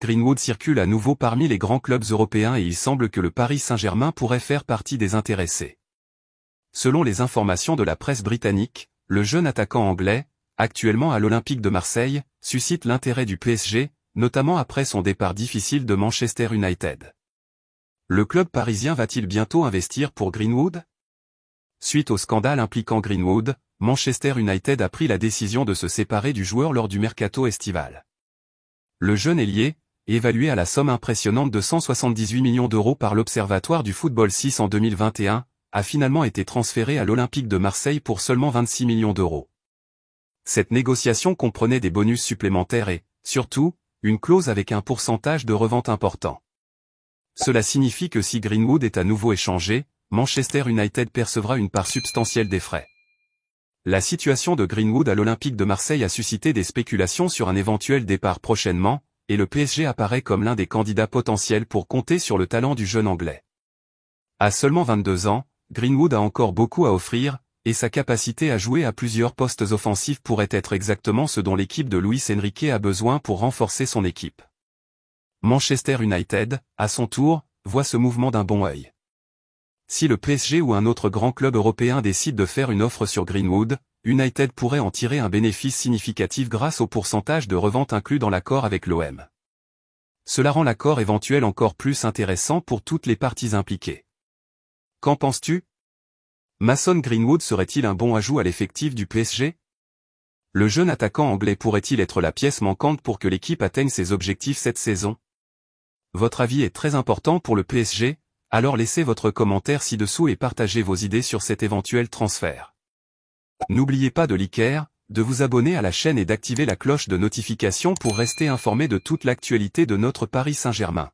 Greenwood circule à nouveau parmi les grands clubs européens et il semble que le Paris Saint-Germain pourrait faire partie des intéressés. Selon les informations de la presse britannique, le jeune attaquant anglais, actuellement à l'Olympique de Marseille, suscite l'intérêt du PSG, notamment après son départ difficile de Manchester United. Le club parisien va-t-il bientôt investir pour Greenwood? Suite au scandale impliquant Greenwood, Manchester United a pris la décision de se séparer du joueur lors du mercato estival. Le jeune ailier, évalué à la somme impressionnante de 178 millions d'euros par l'Observatoire du Football 6 en 2021, a finalement été transféré à l'Olympique de Marseille pour seulement 26 millions d'euros. Cette négociation comprenait des bonus supplémentaires et, surtout, une clause avec un pourcentage de revente important. Cela signifie que si Greenwood est à nouveau échangé, Manchester United percevra une part substantielle des frais. La situation de Greenwood à l'Olympique de Marseille a suscité des spéculations sur un éventuel départ prochainement, et le PSG apparaît comme l'un des candidats potentiels pour compter sur le talent du jeune Anglais. À seulement 22 ans, Greenwood a encore beaucoup à offrir, et sa capacité à jouer à plusieurs postes offensifs pourrait être exactement ce dont l'équipe de Luis Enrique a besoin pour renforcer son équipe. Manchester United, à son tour, voit ce mouvement d'un bon œil. Si le PSG ou un autre grand club européen décide de faire une offre sur Greenwood, United pourrait en tirer un bénéfice significatif grâce au pourcentage de revente inclus dans l'accord avec l'OM. Cela rend l'accord éventuel encore plus intéressant pour toutes les parties impliquées. Qu'en penses-tu? Mason Greenwood serait-il un bon ajout à l'effectif du PSG? Le jeune attaquant anglais pourrait-il être la pièce manquante pour que l'équipe atteigne ses objectifs cette saison? Votre avis est très important pour le PSG, alors laissez votre commentaire ci-dessous et partagez vos idées sur cet éventuel transfert. N'oubliez pas de liker, de vous abonner à la chaîne et d'activer la cloche de notification pour rester informé de toute l'actualité de notre Paris Saint-Germain.